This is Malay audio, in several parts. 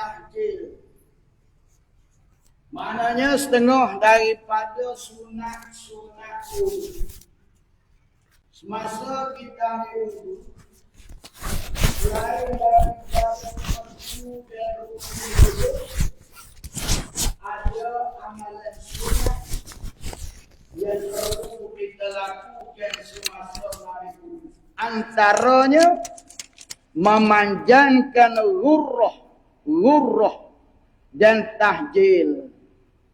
tahjil. Maknanya setengah daripada sunat-sunat wudu. Semasa kita wudu, selain daripada fardu dan rukun wudu, ada amalan sunat yang perlu kita lakukan semasa wudu. Antaranya memanjangkan ghurrah dan tahjil.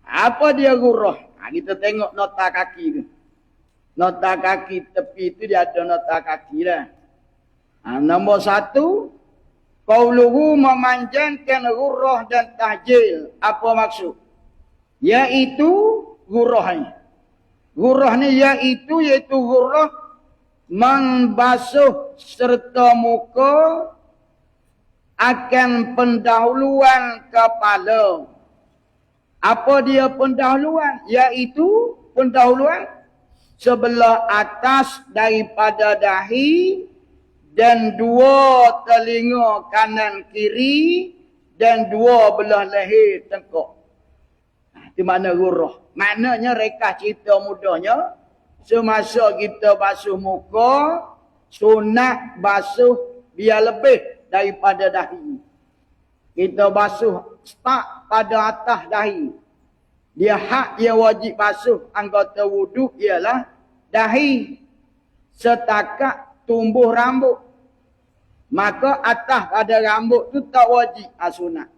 Apa dia ghurrah? Kita tengok nota kaki tu. Nota kaki tepi tu dia ada nota kaki dah. Nombor 1, qauluhu memanjangkan ghurrah dan tahjil. Apa maksud? Yaitu ghurrah ni. Ghurrah ni iaitu ghurrah membasuh serta muka akan pendahuluan kepala. Apa dia pendahuluan? Iaitu pendahuluan sebelah atas daripada dahi dan 2 telinga kanan kiri dan 2 belah leher tengkuk. Itu makna ghurrah. Maknanya rekah cerita mudahnya, semasa kita basuh muka, sunat basuh biar lebih daripada dahi. Kita basuh start pada atas dahi. Dia wajib basuh anggota wudu ialah dahi. Setakat tumbuh rambut. Maka atas pada rambut tu tak wajib sunat.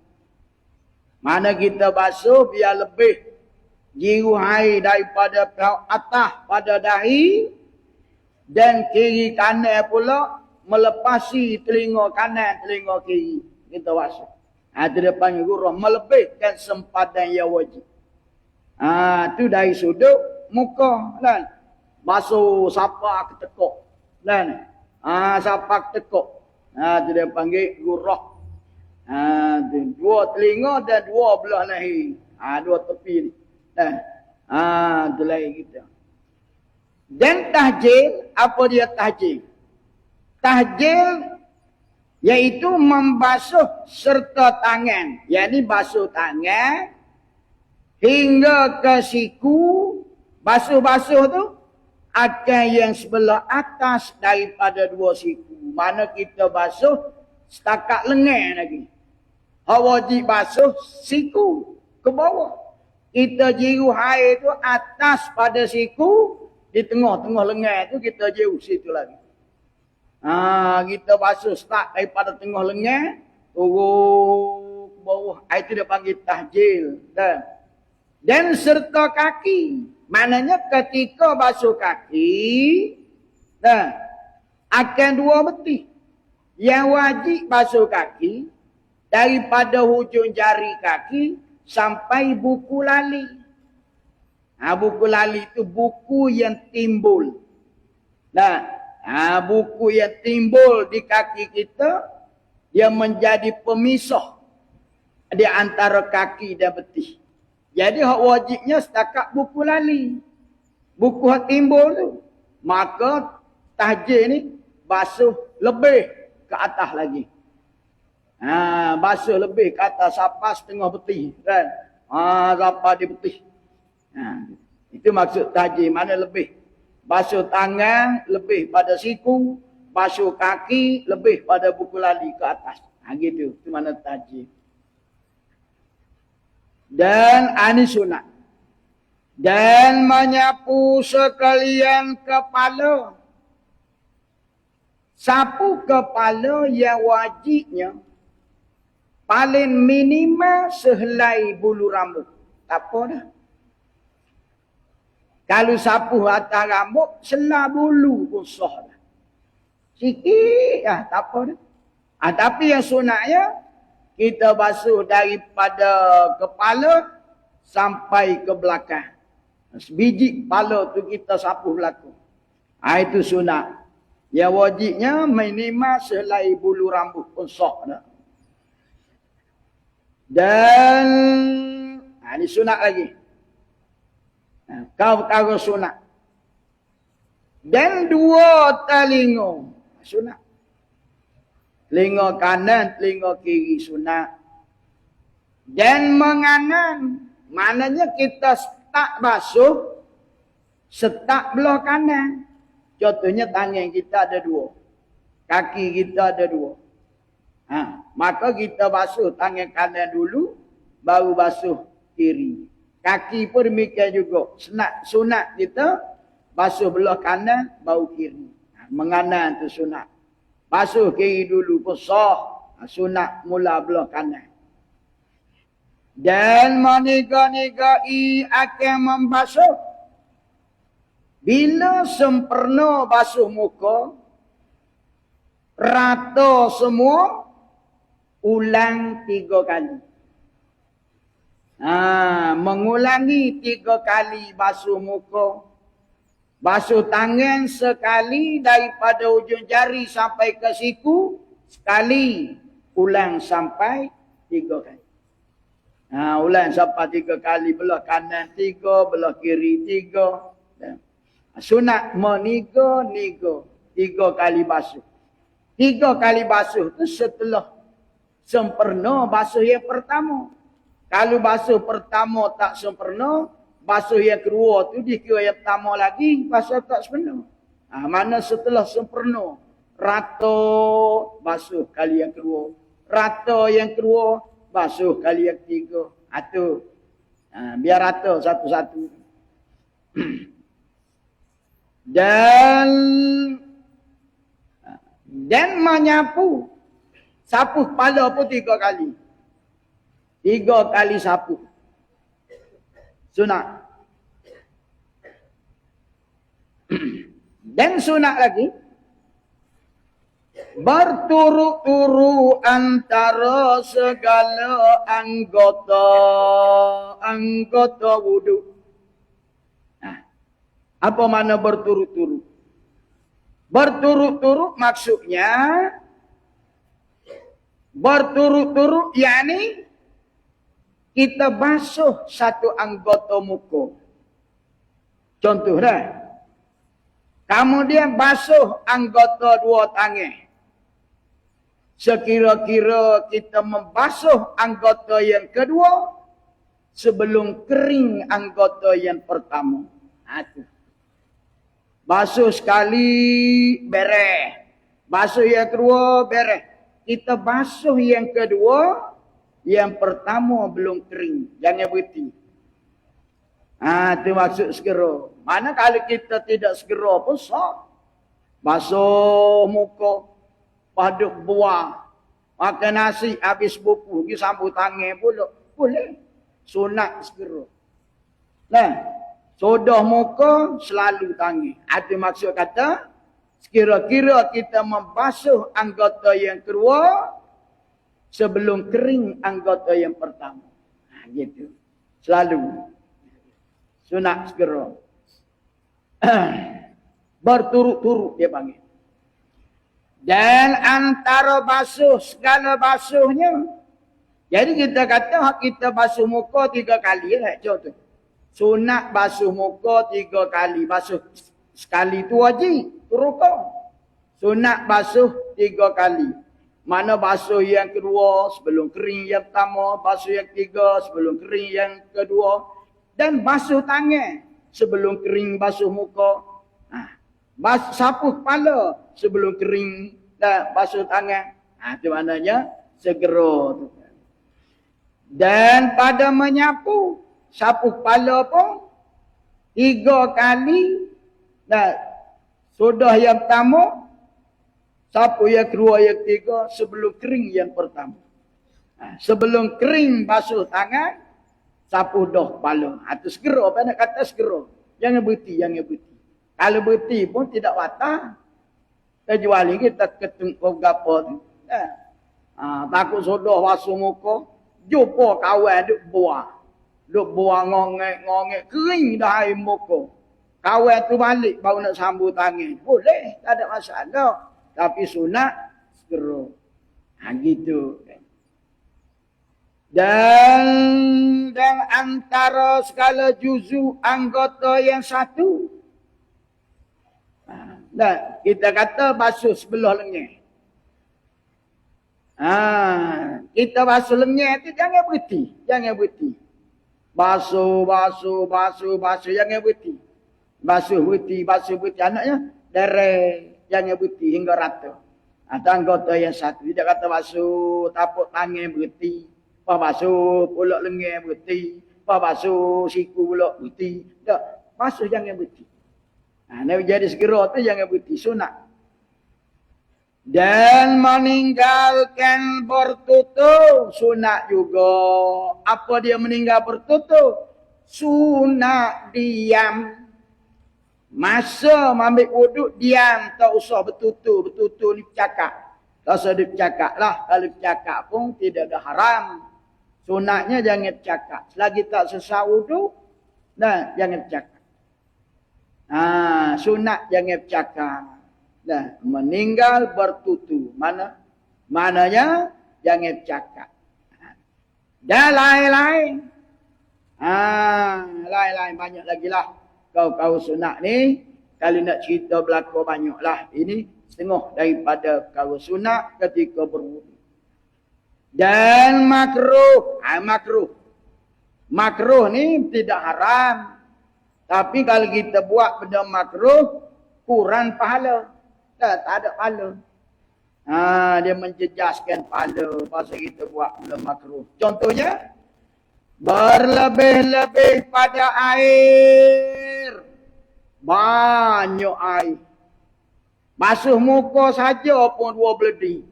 Mana kita basuh biar lebih jiru air daripada atas pada dahi dan kiri kanan pula melepasi telinga kanan telinga kiri. Kita basuh. Itu dia panggil ghurrah, melebihkan sempadan yang wajib. Tu dari sudut muka kan. Basuh sapa ke tekuk kan. Sapa ke tekuk. Tu dia panggil ghurrah. 2 telinga dan 2 belah leher. 2 tepi ni. Tu lain kita. Dan tahjil, apa dia tahjil? Tahjil iaitu membasuh serta tangan. Yakni basuh tangan hingga ke siku. Basuh-basuh tu akan yang sebelah atas daripada 2 siku. Mana kita basuh setakat lengan lagi. Wajib basuh siku ke bawah. Kita jiru air tu atas pada siku, di tengah-tengah lengan tu kita jiru situ lagi. Kita basuh start daripada tengah lengan, turun ke bawah. Itu dia panggil tahjil. Dan serta kaki. Maknanya ketika basuh kaki, akan 2 betih. Yang wajib basuh kaki, daripada hujung jari kaki, sampai buku lali. Buku lali itu buku yang timbul. Buku yang timbul di kaki kita, dia menjadi pemisah di antara kaki dan betih. Jadi hak wajibnya setakat buku lali. Buku hak timbul tu. Maka tahjil ni basuh lebih ke atas lagi. Basuh lebih ke atas sampai setengah betih kan. Sampai di betih. Itu maksud tahjil, mana lebih. Basuh tangan lebih pada siku, basuh kaki lebih pada buku lali ke atas. Gitu. Itu mana tahjil. Dan ini sunat. Dan menyapu sekalian kepala. Sapu kepala yang wajibnya paling minimal sehelai bulu rambut. Tak apa dah. Kalau sapu atas rambut, selah bulu pun sah dah. Sikit tak apa dah. Tapi yang sunatnya, kita basuh daripada kepala sampai ke belakang. Sebiji kepala tu kita sapu belakang. Itu sunat. Yang wajibnya minimal sehelai bulu rambut pun sah dah. Dan ini sunat lagi. Kau perkara sunat. Dan 2 telinga. Sunat. Telinga kanan, telinga kiri sunat. Dan menganan. Maknanya kita setak basuh. Setak belah kanan. Contohnya tangan kita ada dua. Kaki kita ada dua. Maka kita basuh tangan kanan dulu. Baru basuh kiri. Kaki pun demikian juga. Sunat kita. Basuh belah kanan. Baru kiri. Menganan tu sunat. Basuh kiri dulu pun sah. Sunat mula belah kanan. Dan meniga-nigai akan membasuh. Bila sempurna basuh muka, rata semua, ulang 3 kali. Mengulangi 3 kali basuh muka. Basuh tangan sekali daripada ujung jari sampai ke siku, sekali. Ulang sampai 3 kali. Ulang sampai 3 kali. Belah kanan 3, belah kiri 3. Sunat meniga-niga 3 kali basuh. 3 kali basuh tu setelah sempurna basuh yang pertama. Kalau basuh pertama tak sempurna, basuh yang kedua tu dikira yang pertama lagi, basuh tak sempurna. Mana setelah sempurna, rata basuh kali yang kedua. Rata yang kedua, basuh kali yang ketiga. Itu. Biar rata satu-satu. Dan menyapu. Sapu kepala pun 3 kali. 3 kali sapu. Sunat. Dan sunat lagi. Berturut-turut antara segala anggota wuduk. Apa makna berturut-turut? Berturut-turut maksudnya berturut-turut yakni kita basuh satu anggota muka. Contoh dah. Kemudian basuh anggota 2 tangan. Sekira-kira kita membasuh anggota yang kedua sebelum kering anggota yang pertama. Itu. Basuh sekali, beres. Basuh yang kedua, beres. Kita basuh yang kedua, yang pertama belum kering. Jangan berhenti. Itu maksud segera. Mana kalau kita tidak segera pun sah. Basuh muka. Paduk buah. Makan nasi habis buku. Pergi sambut tangan pula. Boleh. Sunat segera. Sodah muka selalu tangan. Itu maksud kata. Sekira-kira kita membasuh anggota yang kedua. Sebelum kering anggota yang pertama. Gitu. Selalu. Sunat segera. Berturut-turut dia panggil. Dan antara basuh, segala basuhnya. Jadi kita kata kita basuh muka 3 kali. Contoh. Sunat basuh muka 3 kali. Basuh sekali tu wajib. Rukun. Sunat basuh 3 kali. Mana basuh yang kedua sebelum kering yang pertama. Basuh yang ketiga sebelum kering yang kedua. Dan basuh tangan sebelum kering basuh muka. Sapu kepala sebelum kering dan basuh tangan. Itu maknanya segera tu. Dan pada menyapu, sapu kepala pun 3 kali. Dan sudah yang pertama, sapu yang kedua, yang ketiga sebelum kering yang pertama. Sebelum kering basuh tangan, sapu dah kepala. Itu segera. Apa nak kata segera? Jangan berhenti, jangan berhenti. Kalau berhenti pun tidak batal. Kecuali kita ketengkuk apa tu. Takut sudah basuh muka. Jumpa kawan duk buah. Duk buah ngongek-ngongek. Kering dah air muka. Kawan tu balik baru nak sambut tangan. Boleh. Tak ada masalah. Tapi sunat segera. Gitu. Dan antara segala juzu anggota yang satu. Dan kita kata basuh sebelah lengan. Kita basuh lengan tu jangan berhenti. Jangan berhenti. Basuh, jangan berhenti. Basuh berhenti. Anaknya, derek. Jangan berhenti hingga rata. Anggota yang satu. Dia kata basuh, tapak tangan berhenti. Lepas basuh, pulak lengan berhenti. Lepas basuh, siku pulak berhenti. Tak, basuh jangan berhenti. Nak jadi segera tu jangan berhenti. Sunat. Dan meninggalkan bertutur. Sunat juga. Apa dia meninggal bertutur? Sunat diam. Masa ambil wuduk diam. Tak usah bertutur. Bertutur ni bercakap. Tak usah dia bercakap lah. Kalau bercakap pun tidak ada haram. Sunatnya jangan bercakap. Selagi tak selesai wuduk. Nah, jangan bercakap. Sunat jangan bercakap. Dah meninggal bertutur. Mananya jangan bercakap. Dah lain-lain. Lain-lain banyak lagi lah. Kau sunat ni kalau nak cerita berlaku banyaklah. Ini setengah daripada kau sunat ketika berwudu. Dan makruh. Makruh ni tidak haram. Tapi kalau kita buat benda makruh kurang pahala. Tak ada pahala. Dia menjejaskan pahala pasal kita buat benda makruh. Contohnya, berlebih-lebih pada air. Banyak air. Basuh muka saja pun 2 beledi.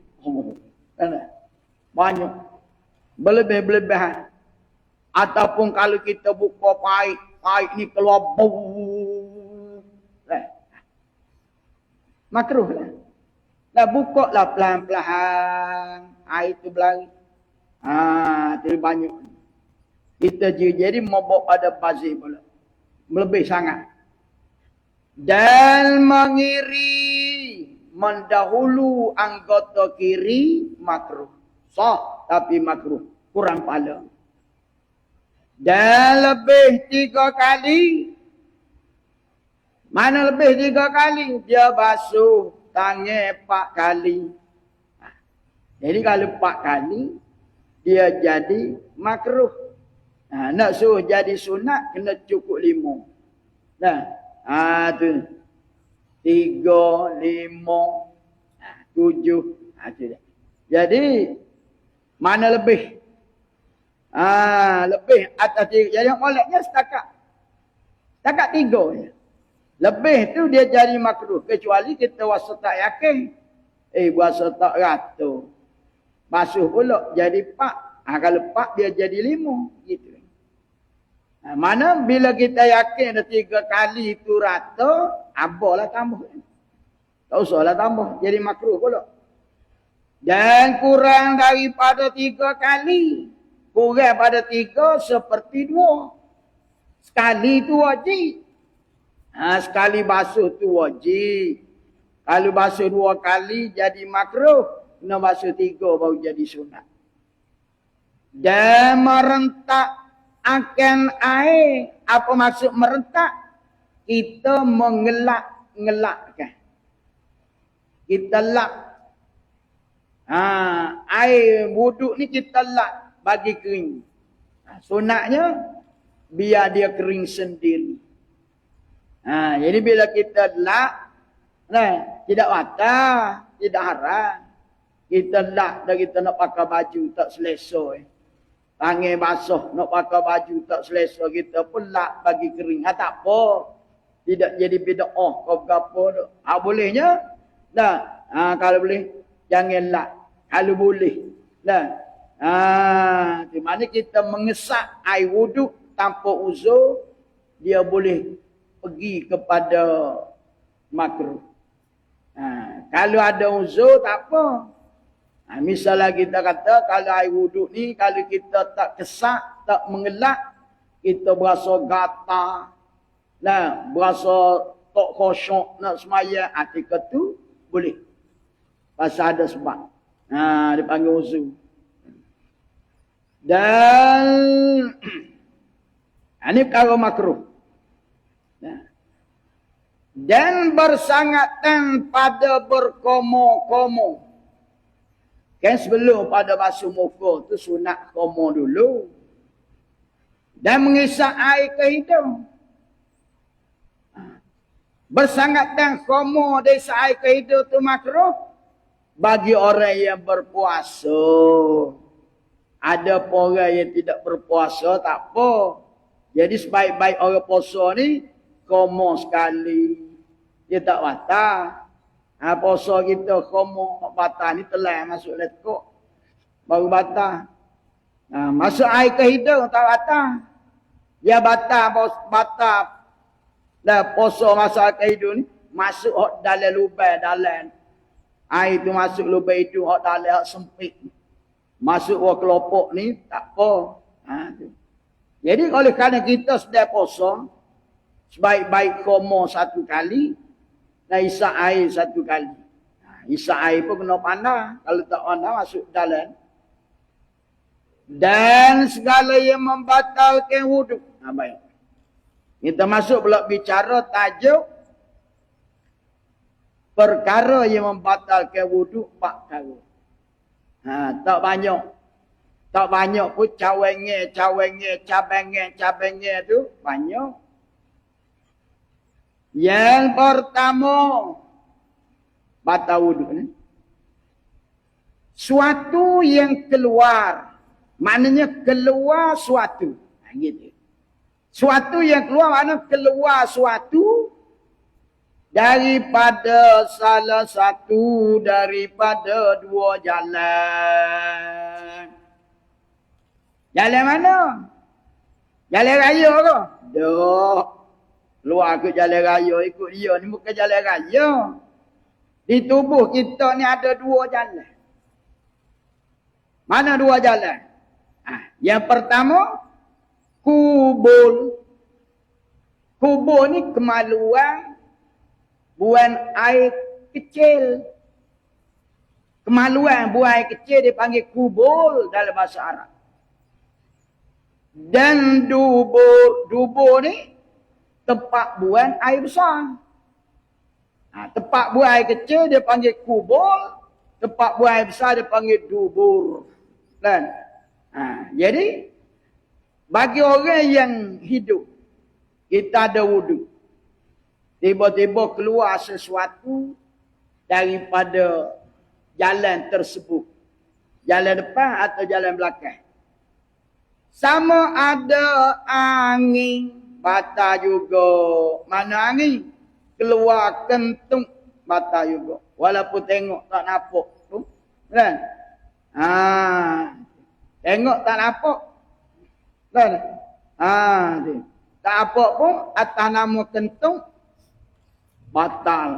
Banyak. Berlebih-lebihan. Ataupun kalau kita buka paip ni keluar bau. Makruh lah. Dah buka lah pelan-pelan. Air tu berlari. Itu banyak. Kita jadi mabuk pada bazir pula. Melebih sangat. Dan mengiri. Mendahulu anggota kiri. Makruh. Sah tapi makruh. Kurang pahala. Dan lebih 3 kali. Mana lebih 3 kali? Dia basuh tangan 4 kali. Jadi kalau 4 kali, dia jadi makruh. Nak suruh jadi sunat, kena cukup 5. Tu. 3, 5, 7. Jadi, mana lebih? Lebih atas 3. Jadi moleknya setakat 3 je. Lebih tu dia jadi makruh. Kecuali kita wasa tak yakin. Wasa tak rata. Basuh pula jadi 4. Kalau 4 dia jadi 5. Gitu. Mana bila kita yakin ada 3 kali itu rata. Abalah tambah. Tak usahlah tambah. Jadi makruh pula. Dan kurang daripada 3 kali. Kurang pada 3 seperti 2. Sekali tu wajib. Sekali basuh tu wajib. Kalau basuh 2 kali jadi makruh. Kena basuh 3 baru jadi sunat. Dan merentak akan air. Apa maksud merentak? Kita mengelak-ngelakkan. Kita lap. Air wuduk ni kita lap bagi kering. Sunatnya biar dia kering sendiri. Jadi bila kita lap, tidak batal, tidak haram. Kita lap dan kita nak pakai baju tak selesa. Tangan basah nak pakai baju tak selesa, kita pun lap bagi kering. Tak apa. Tidak jadi bid'ah kau berapa tu. Bolehnya? Kalau boleh jangan lap. Kalau boleh. Di mana kita mengesak air wuduk tanpa uzur, dia boleh pergi kepada makruh. Kalau ada uzur tak apa. Misalnya kita kata kalau air wuduk ni kalau kita tak kesak, tak mengelak, kita berasa gatal. Berasa tak khusyuk nak sembahyang, ketika tu boleh. Pasal ada sebab. Dipanggil uzur. Dan ini perkara makruh. Dan bersangatan pada berkomo-komo. Kan sebelum pada basuh muka tu sunat khomo dulu. Dan mengisap air ke hidung. Bersangatan khomo dari air ke hidung tu makruh. Bagi orang yang berpuasa. Ada orang yang tidak berpuasa tak apa. Jadi sebaik-baik orang puasa ni. Khomo sekali. Dia tak batal. Puasa kita khomo batal ni telan masuk lekuk. Baru batal. Masuk air ke hidung tak batal. Dia batal. Dah puasa masuk air ke hidung ni. Masuk dalam lubang dalam. Air tu masuk lubang hidung dalam sempit. Masuk kelopak ni tak apa. Jadi kalau kerana kita sedang puasa. Sebaik-baik khomo satu kali. Dan isap air satu kali. Isap air pun kena pandang. Kalau tak pandang masuk dalam. Dan segala yang membatalkan wuduk. Baik. Kita masuk pula bicara tajuk. Perkara yang membatalkan wuduk 4 perkara. Tak banyak. Tak banyak pun cabangnya tu banyak. Yang pertama, batal wuduk ni. Suatu yang keluar. Maknanya keluar suatu. Gitu. Suatu yang keluar maknanya keluar suatu. Daripada salah satu daripada 2 jalan. Jalan mana? Jalan raya ke? Tak. Keluar ke jalan raya ikut dia ni bukan jalan raya. Di tubuh kita ni ada 2 jalan. Mana 2 jalan? Yang pertama, kubul. Kubul ni kemaluan buang air kecil. Kemaluan buang air kecil dipanggil kubul dalam bahasa Arab. Dan dubur ni tempat buang air besar. Tempat buang air kecil dia panggil kubul. Tempat buang air besar dia panggil dubur. Kan? Jadi, bagi orang yang hidup, kita ada wuduk. Tiba-tiba keluar sesuatu daripada jalan tersebut. Jalan depan atau jalan belakang. Sama ada angin. Batal juga. Mana angin? Keluar kentung. Batal juga. Walaupun tengok tak nampak tu. Kan? Tengok tak nampak. Kan? Tak nampak pun atas nama kentung. Batal.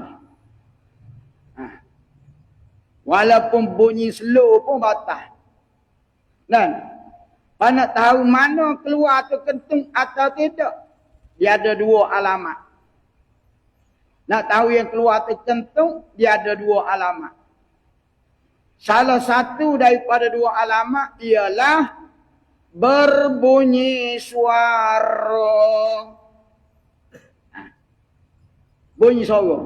Walaupun bunyi slow pun batal. Kan? Nak tahu mana keluar tu kentung atau tidak. Dia ada 2 alamat. Nak tahu yang keluar tu kentung, dia ada 2 alamat. Salah satu daripada 2 alamat ialah berbunyi suara. Bunyi suara.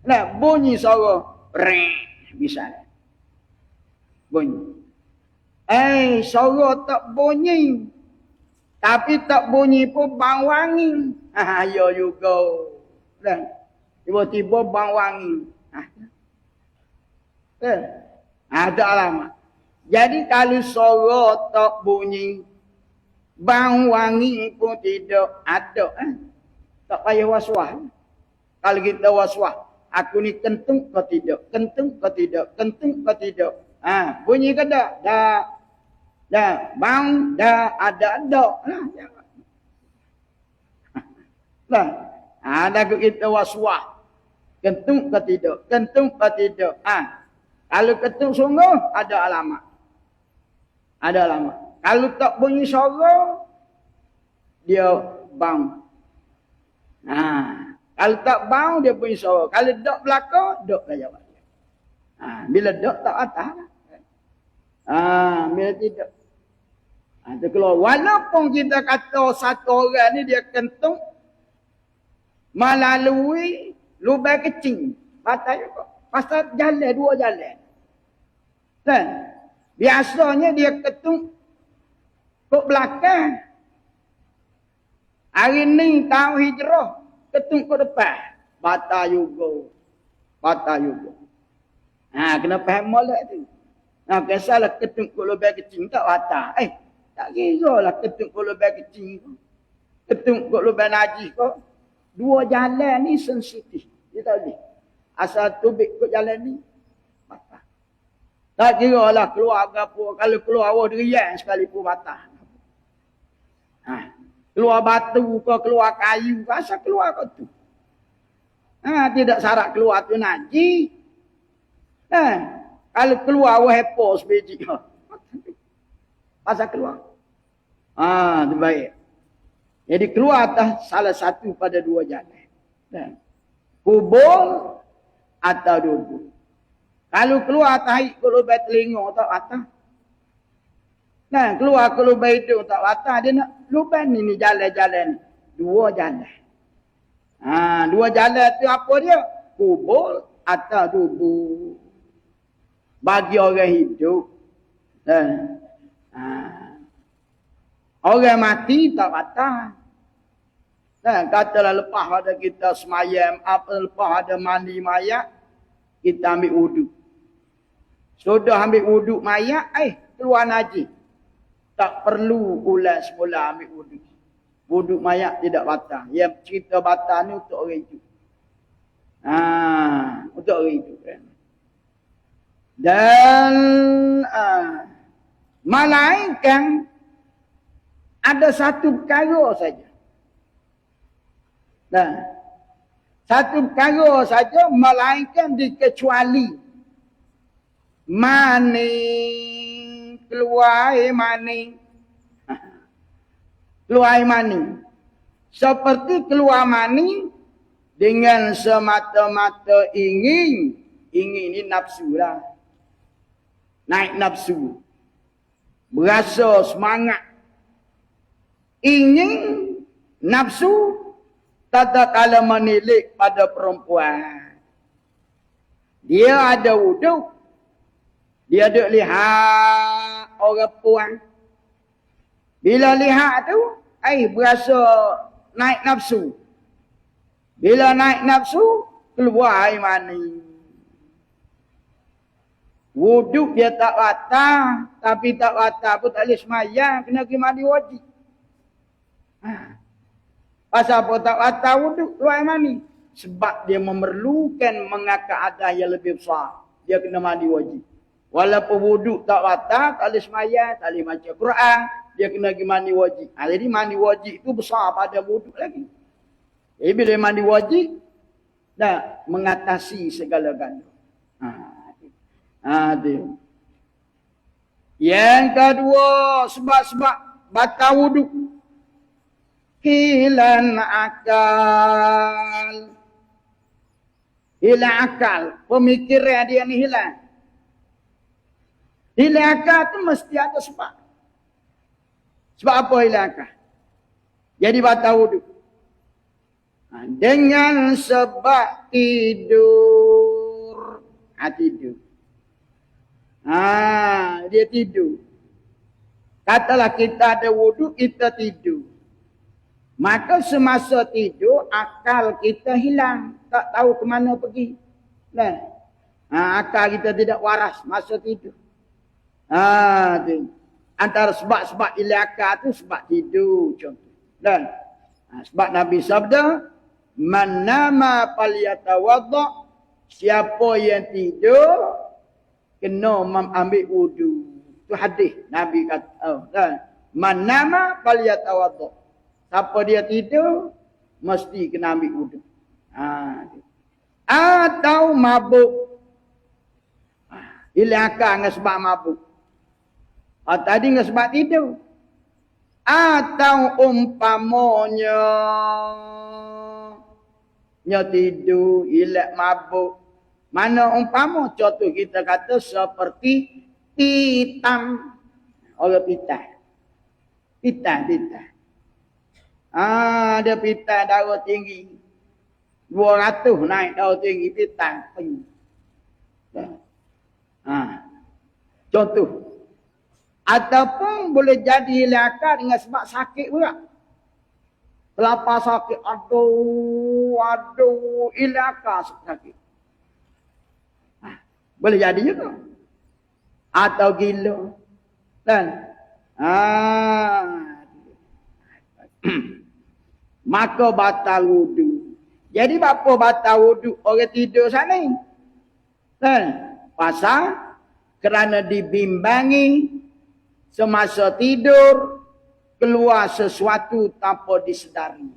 Nah, bunyi suara. Bisa. Bunyi. Suara tak bunyi. Tapi tak bunyi pun bau wangi. Ya juga. Dan tiba-tiba bau wangi. Ada alamat. Jadi kalau suara tak bunyi, bau wangi pun tidak ada. Tak payah was-was. Kalau kita was-was, aku ni kentung ke tidak? Kentung ke tidak? Kentung ke tidak? Bunyi ke tak? Tak. Dah, bang, dah ada. Lah. Ada kita was-was. Kentung ke tidak? Kentung ke tidak? Kalau kentung sungguh, ada alamat. Ada alamat. Kalau tak bunyi suara, dia bang. Kalau tak bang, dia bunyi suara. Kalau dok belakang, dok dah jawab. Bila dok tak atas. Bila tidak. Itu keluar. Walaupun kita kata satu orang ni dia kentung melalui lubang kecil. Pasal jalan, 2 jalan. Kan? Biasanya dia ketung ke belakang. Hari ni tahun hijrah, ketung ke depan. Batal juga. Batal juga. Kena faham molek tu. Kesalah ketung ke lebih kecil tak batal. Tak kira lah ketung ke lebih kecil. Ketung ke lebih najis kau. Dua jalan ni sensitif. Dia tak boleh. Asal tubik ke jalan ni. Batal. Tak kira lah keluar apa. Kalau keluar awal derian sekalipun batal. Keluar batu ke, keluar kayu ke, asal keluar ke tu. Tidak syarat keluar tu najis. Kalau keluar awal hepo sebiji. Asal keluar. Itu baik. Jadi keluar atas salah satu pada dua jalan. Kubur atau dubur. Kalau keluar atas air, kalau baik telinga tak atas. Keluar ke lubang hidung tak batal. Dia nak lubang ni jalan-jalan. Dua jalan. Dua jalan tu apa dia? Kubur atau dubur. Bagi orang hidup. Orang mati tak batal. Katalah lepas ada kita semayam, lepas ada mandi mayat, kita ambil wuduk. Sudah ambil wuduk mayat, keluar najis. Tak perlu ulang semula ambil wuduk. Wuduk mayat tidak batal. Yang cerita batal ni untuk orang hidup. Untuk orang hidup. Dan melainkan ada satu perkara saja. Satu perkara saja melainkan dikecuali mani. Keluar air mani. Keluar air mani. Seperti keluar mani dengan semata-mata ingin. Ingin ni nafsu lah. Naik nafsu. Berasa semangat. Ingin nafsu tak kala menilik pada perempuan. Dia ada wuduk. Dia duk lihat orang puan. Bila lihat tu, berasa naik nafsu. Bila naik nafsu, keluar air mani. Wuduk dia tak batal, tapi tak batal pun tak boleh semayang, kena pergi mandi wajib. Pasal apa tak batal wuduk, keluar air mani? Sebab dia memerlukan mengangkat adas yang lebih besar. Dia kena mandi wajib. Walaupun wuduk tak batal, tak boleh semayang, tak boleh baca Quran, dia kena pergi mandi wajib. Jadi mandi wajib itu besar pada wuduk lagi. Jadi bila mandi wajib, dah mengatasi segala-galanya. Yang kedua, sebab-sebab batal wuduk. Hilang akal. Hilang akal. Pemikiran dia ni hilang. Hilang akal tu mesti ada sebab. Sebab apa hilang akal? Jadi batal wuduk. Dengan sebab tidur. Tidur. Dia tidur. Katalah kita ada wuduk, kita tidur. Maka semasa tidur, akal kita hilang. Tak tahu ke mana pergi. Akal kita tidak waras masa tidur. Antara sebab-sebab hilang akal tu sebab tidur contoh. Sebab Nabi sabda, man nama falyatawadda, siapa yang tidur kena ambil wudu. Tu hadis Nabi kata, man nama falyatawadda. Siapa dia tidur mesti kena ambil wudu. Atau mabuk. Hilang akal dengan sebab mabuk. Tadi dengan sebab tidur. Atau umpamanya tidur, hilang mabuk. Mana umpama? Contoh kita kata seperti pitam. Orang pitam. Pitam. Dia pitam darah tinggi. 200 naik darah tinggi pitam. Contoh. Ataupun boleh jadi ilaka dengan sebab sakit pula. Kelapa sakit, aduh, ilaka sakit. Boleh jadi juga. Atau gila. Kan? Maka batal wudu. Jadi apa batal wudu orang tidur sana? Kan? Pasal kerana dibimbangi semasa tidur keluar sesuatu tanpa disedari.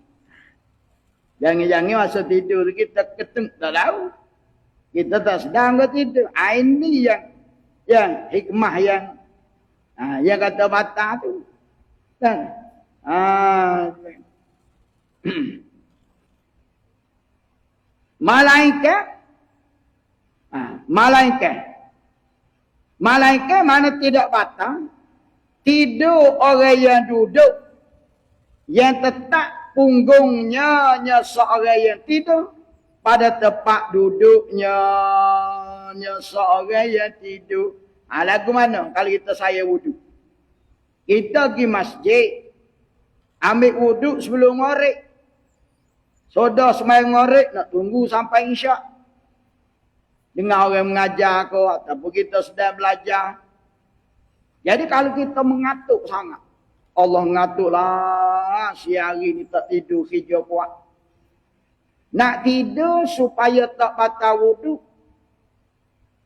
Jangan-jangan masa tidur kita keteng tak tahu. Kita tak sedang ke tidur. Ini yang hikmah yang kata batal tu. Kan? Malaikat mana tidak batal. Tidur orang yang duduk, yang tetap punggungnya seorang yang tidur, pada tempat duduknya seorang yang tidur. Lagu mana kalau kita saya wudu? Kita pergi masjid, ambil wudu sebelum ngorek. Sudah semayang ngorek, nak tunggu sampai isyak. Dengar orang mengajar ke, ataupun kita sedang belajar. Jadi kalau kita mengatuk sangat, Allah mengatuklah si hari ni tak tidur hijau kuat. Nak tidur supaya tak batal wudu,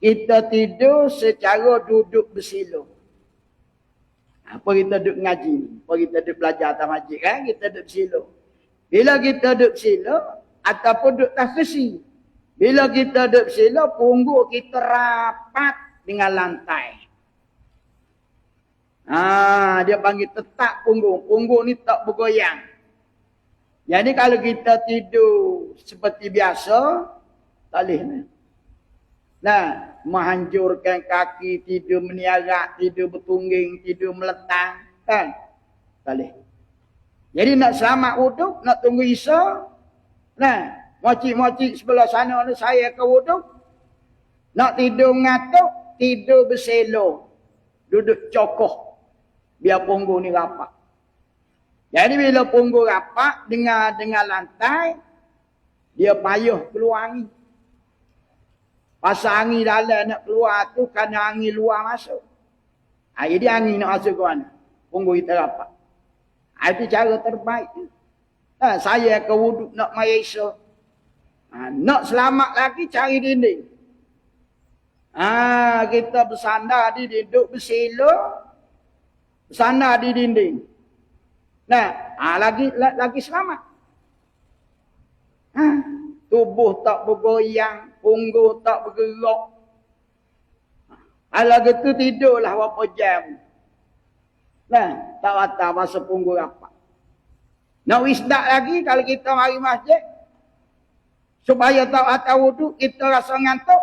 kita tidur secara duduk bersila. Apa kita duduk ngaji, apa kita duduk belajar atas masjid kan, kita duduk bersila. Bila kita duduk bersila, ataupun duduk atas kursi. Bila kita duduk bersila, punggung kita rapat dengan lantai. Dia panggil tetap punggung. Punggung ni tak bergoyang. Jadi kalau kita tidur seperti biasa, tak boleh. Nah, menghancurkan kaki, tidur meniarak, tidur bertungging, tidur meletang. Kan? Tak boleh. Jadi nak selamat wuduk, nak tunggu isya. Nah, mocik-mocik sebelah sana ni saya ke wuduk. Nak tidur ngatuk, tidur berselo. Duduk cokoh. Biar punggung ni rapat. Jadi bila punggung rapat dengan lantai, dia payah keluar angin. Pasal angin dalam nak keluar tu kerana angin luar masuk. Jadi angin nak masuk ke mana? Punggung kita rapat. Itu cara terbaik. Saya ke wuduk nak maya isya. Nak selamat lagi cari dinding. Kita bersandar di duduk bersila. Bersandar di dinding. Nah, lagi selamat. Tubuh tak bergoyang, punggung tak bergerak. Kalau gitu tidurlah berapa jam. Nah, tak batal masa punggung rapat. Nak wisdak lagi kalau kita mari masjid. Supaya tak batal wudu, kita rasa ngantuk.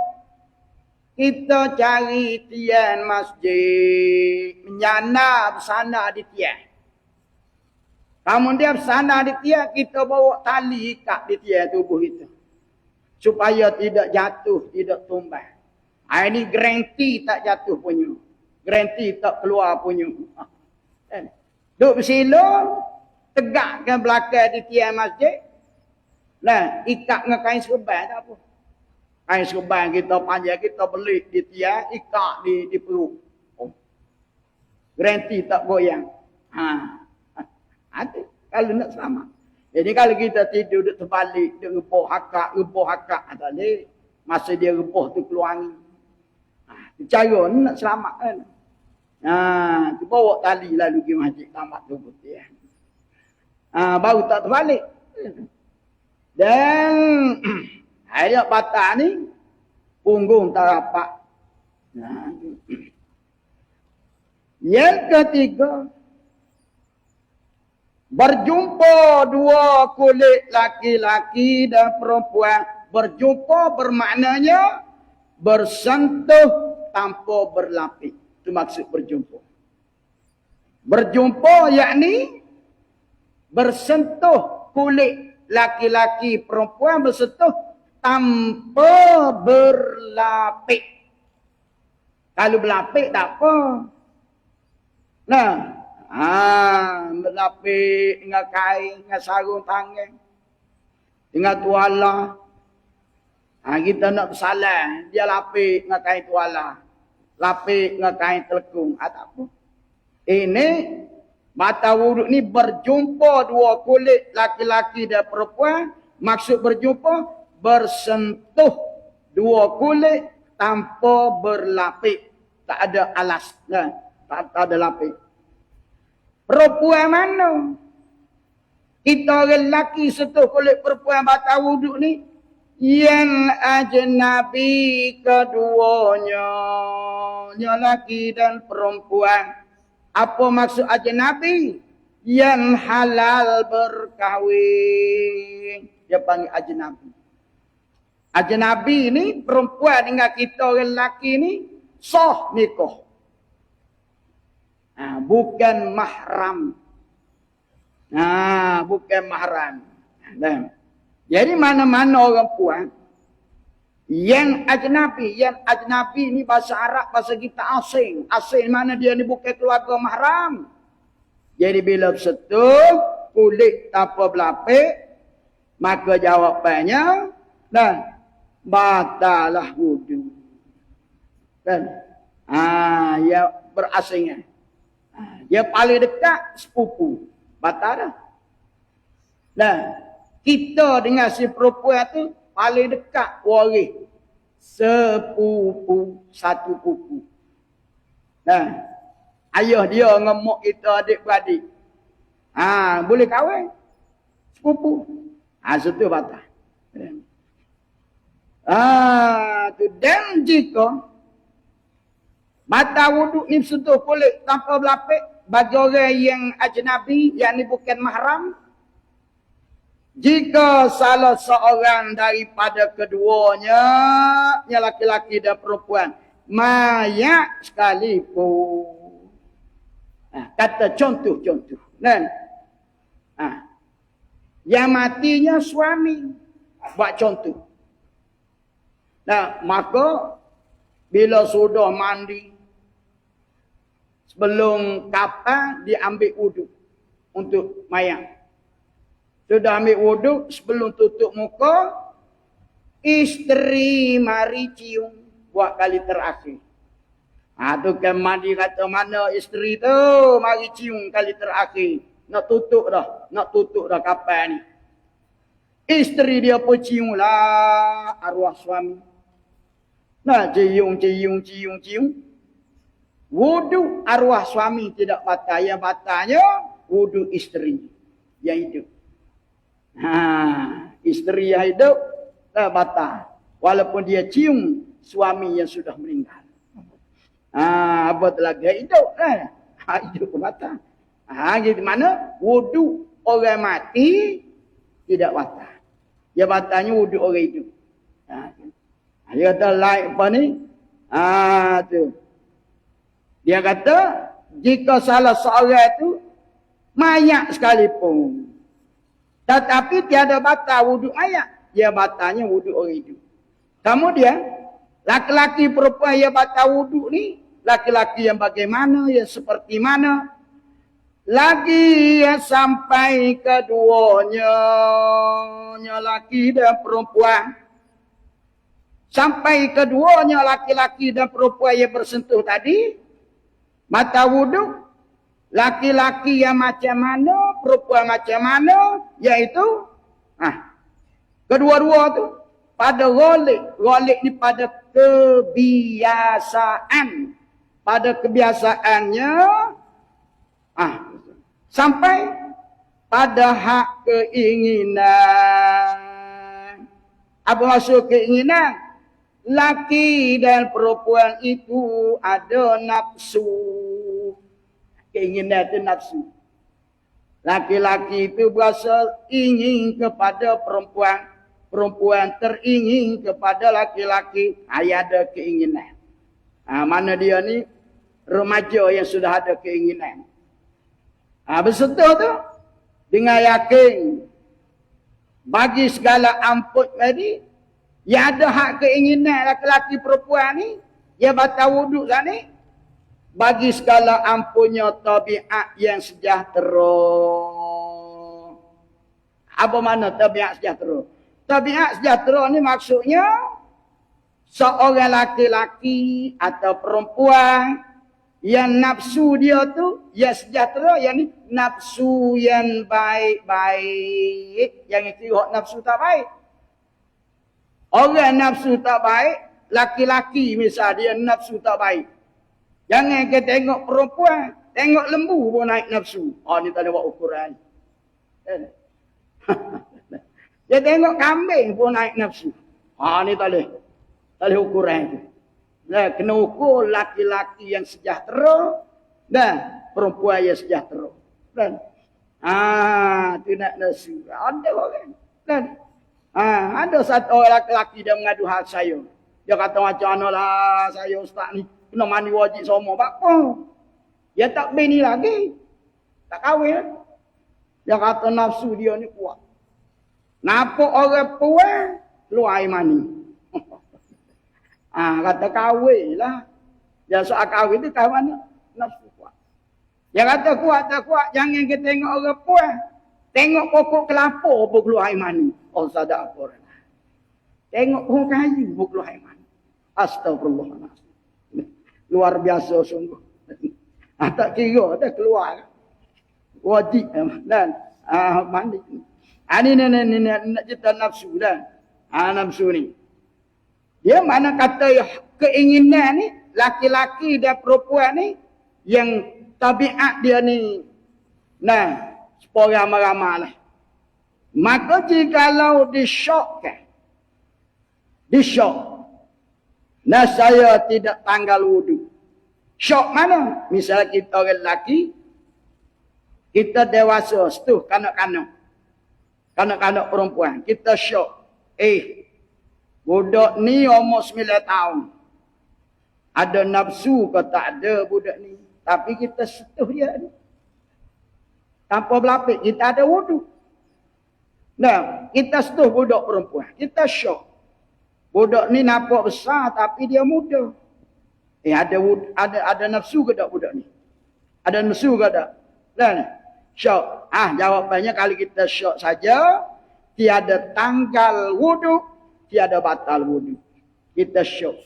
Kita cari tiang masjid. Menyana bersandar di tiang. Kemudian bersandar di tiang, kita bawa tali ikat di tiang tubuh kita. Supaya tidak jatuh, tidak tumbang. Ini garanti tak jatuh punya. Garanti tak keluar punya. Duduk bersila, tegakkan belakang di tiang masjid. Nah, ikat dengan kain serban tak apa. Kain serban kita panjang, kita belit di tiang, ikat di perut. Garanti tak goyang. Ada kalau nak selamat. Jadi kalau kita tidur duduk terbalik, duduk repoh hakak tadi, masa dia repoh tu keluar angin. Cara ni nak selamat kan. Tu bawa tali lalu pergi masjid tamat tubuh dia. Baru tak terbalik. Dan ayat batal ni punggung tak rapat. Yang ketiga, berjumpa dua kulit laki-laki dan perempuan. Berjumpa bermaknanya bersentuh tanpa berlapis. Itu maksud berjumpa. Berjumpa yakni bersentuh kulit laki-laki perempuan bersentuh tanpa berlapis. Kalau berlapik tak apa. Nah, berlapik dengan kain, dengan sarung tangan, dengan tuala. Kita nak bersalah, dia lapik dengan kain tuala. Lapik dengan kain telekung. Tak apa. Ini batal wuduk ni berjumpa dua kulit laki-laki dan perempuan. Maksud berjumpa, bersentuh dua kulit tanpa berlapik. Tak ada alas. Tak ada lapik. Perempuan mana? Kita orang lelaki sentuh kulit perempuan batal wuduk ni. Yang ajnabi keduanya. Yang lelaki dan perempuan. Apa maksud ajnabi? Yang halal berkahwin. Dia panggil ajnabi. Ajnabi ni perempuan dengan kita orang lelaki ni sah nikah. Bukan mahram. Bukan mahram. Jadi mana-mana orang puan yang ajnabi ni bahasa Arab, bahasa kita asing. Asing mana dia ni bukan keluarga mahram. Jadi bila bersentuh kulit tanpa berlapik, maka jawapannya batalah wudu. Ya berasingan. Dia paling dekat sepupu. Batal dah. Kita dengan si perempuan tu paling dekat waris. Sepupu, satu pupu. Ayah dia ngemuk kita adik-beradik. Boleh kahwin. Sepupu. Situ batal. Dan jika batal wuduk ni sentuh kulit tanpa berlapik bagi orang yang ajnabi, yang ni bukan mahram. Jika salah seorang daripada keduanya, yang laki-laki dan perempuan, mayat sekalipun. Kata contoh-contoh. Yang matinya suami. Buat contoh. Maka bila sudah mandi, sebelum kapan diambil wuduk untuk mayat. Sudah ambil wuduk, sebelum tutup muka, isteri mari cium buat kali terakhir. Tu kan mandi kata mana isteri tu mari cium kali terakhir. Nak tutup dah kapan ni. Isteri dia pun cium lah arwah suami. Cium. Wuduk arwah suami tidak batal. Yang batalnya wuduk isteri yang hidup. Isteri yang hidup batal. Walaupun dia cium suami yang sudah meninggal. Apa lagi hidup hidup batal. Gitu mana wuduk orang mati tidak batal. Dia batalnya wuduk orang hidup. Dia kata like apa ni? Tu. Dia kata jika salah seorang itu mayat sekalipun, tetapi tiada batal wuduk mayat, dia batalnya wuduk orang hidup. Kemudian laki-laki perempuan yang batal wuduk ni, laki-laki yang bagaimana, yang seperti mana? Lagi yang sampai keduanya, laki dan perempuan, sampai keduanya laki-laki dan perempuan yang bersentuh tadi, batal wuduk. Laki-laki yang macam mana, perempuan macam mana, iaitu kedua-dua tu pada ghalib ni pada kebiasaan, pada kebiasaannya sampai pada hak keinginan. Apa maksud keinginan? Laki dan perempuan itu ada nafsu. Keinginan itu nafsu. Laki-laki itu berasa ingin kepada perempuan. Perempuan teringin kepada laki-laki. Ada keinginan. Mana dia ni? Remaja yang sudah ada keinginan. Bersentuh tu. Dengan yakin. Bagi segala ampun tadi. Yang ada hak keinginan laki-laki perempuan ni. Dia batal wuduk sana bagi segala ampunnya tabiat yang sejahtera. Apa mana tabiat sejahtera? Tabiat sejahtera ni maksudnya seorang laki-laki atau perempuan yang nafsu dia tu yang sejahtera, yang ni nafsu yang baik-baik, yang itu nafsu tak baik. Orang nafsu tak baik, laki-laki misal dia nafsu tak baik. Jangan kita tengok perempuan, tengok lembu pun naik nafsu. Oh ni tak ada buat ukuran. Dia tengok kambing pun naik nafsu. Ni tak boleh. Tak boleh ukuran tu. Nah, kena ukur laki-laki yang sejahtera dan perempuan yang sejahtera. Dan tu nak nafsu. Ada orang. Dan ada satu orang laki-laki dia mengadu hal saya. Dia kata macam mana lah saya ustaz ni. Kena mandi wajib semua. Apa? Dia tak bini lagi. Tak kahwin. Dia kata nafsu dia ni kuat. Nampak orang puan, keluar air mani. Kata kahwin lah. Dia soal kahwin tu kahwin mana? Nafsu kuat. Dia kata kuat tak kuat. Jangan kita tengok orang puan. Tengok pokok kelapa pun keluar air mani. Oh sadar apa orang. Tengok pohon kayu pun keluar air mani. Astagfirullahaladzim. Luar biasa sungguh. Tak kira dah keluar. Wajib dan mandi. Ini nak cerita nafsu dah. Nafsu ni. Dia mana kata keinginan ni, laki-laki dan perempuan ni, yang tabiat dia ni, supaya ramah-ramah lah. Maka jikalau disyokkan, saya tidak tanggal wudu. Syok mana? Misalnya kita orang lelaki, kita dewasa, setuh kanak-kanak. Kanak-kanak perempuan. Kita syok. Budak ni umur 9 tahun. Ada nafsu ke tak ada budak ni. Tapi kita setuh dia ni. Tanpa berlapik, kita ada wudu. Kita setuh budak perempuan. Kita syok. Budak ni nampak besar tapi dia muda. Ada nafsu ke tak budak ni? Ada nafsu ke tak? Syok. Jawapannya kalau kita syok saja, tiada tanggal wudu, tiada batal wudu. Kita syok.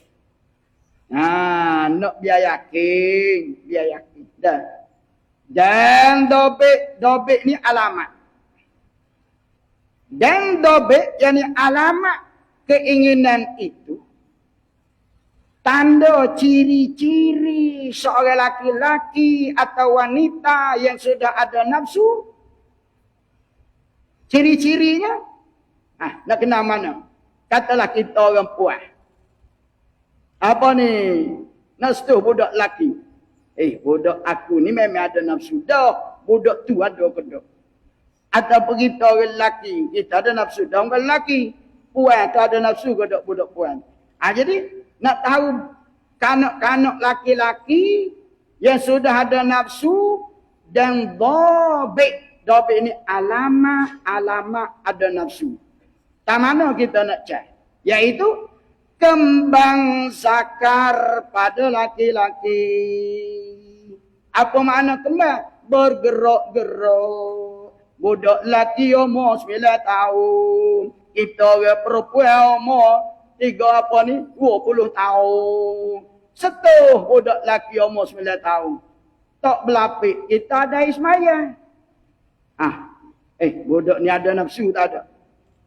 Nak biar yakin. Dan dobek ni alamat. Dan dobek yang ni alamat keinginan itu. Tanda ciri-ciri seorang laki-laki atau wanita yang sudah ada nafsu. Ciri-cirinya. Nak kenal mana? Katalah kita orang puas. Apa ni? Nak setuh budak lelaki. Budak aku ni memang ada nafsu. Dah, budak tu ada ke tak? Atau kita orang lelaki. Kita ada nafsu. Dah orang lelaki. Puan tu ada nafsu ke tak budak puan? Jadi, nak tahu kanak-kanak laki-laki yang sudah ada nafsu dan dobek. Dobek ini alamat ada nafsu. Tak mana kita nak cek? Iaitu kembang zakar pada laki-laki. Apa makna kembang? Bergerak-gerak. Budak lelaki umur 9 tahun. Kita orang perempuan umur 20 tahun. Setuh budak lelaki umur 9 tahun. Tak berlapik. Kita ada ismaya. Budak ni ada nafsu tak ada?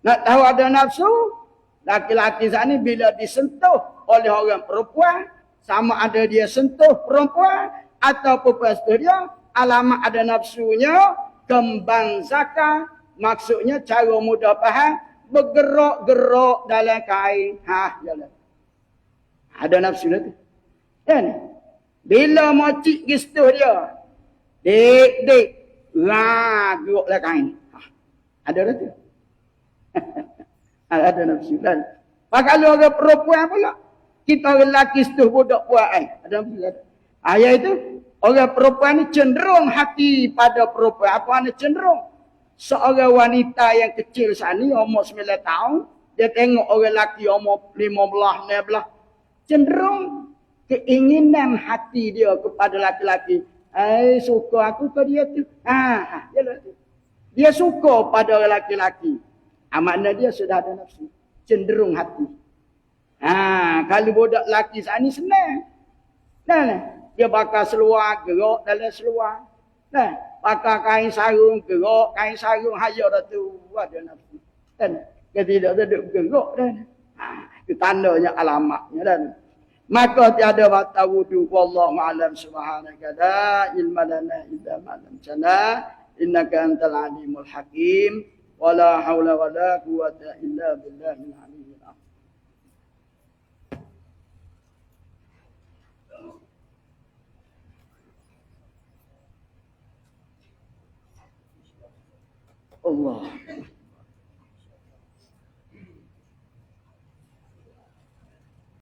Nak tahu ada nafsu? Laki-laki saat ni bila disentuh oleh orang perempuan, sama ada dia sentuh perempuan atau perempuan sentuh dia, alamat ada nafsunya, kembang zakar, maksudnya cara mudah faham, bergerak-gerak dalam kain. Jalan. Ada nafsu dia tu. Kan? Bila mocik gistuh dia, dik, gerak dalam kain. Ada dah tu. Ada nafsu kan. Kalau orang perempuan pula, kita orang lelaki setuh budak buat ada nafsu. Itu orang perempuan ni cenderung hati pada perempuan. Apa ni cenderung? Seorang wanita yang kecil saat ni umur 9 tahun, dia tengok orang lelaki umur 15, 16, cenderung keinginan hati dia kepada laki-laki. Suka aku ke dia tu. Dia suka pada laki-laki. Makna dia sudah ada nafsu. Cenderung hati. Kalau budak lelaki saat ni senang. Dia bakal seluar, gerak dalam seluar. Pakai kain sarung, gerak kain sarung. Hayat dah tu. Ada nafsu. Dia tidak duduk gerak dah. Itu tandanya alamatnya dan. Maka tiada batal wudu. Wallahu a'lam subhanaka la ilma lana illa ma 'allamtana innaka antal alimul hakim. Wala haula wala quwwata illa billahil aliyyil azim. Allah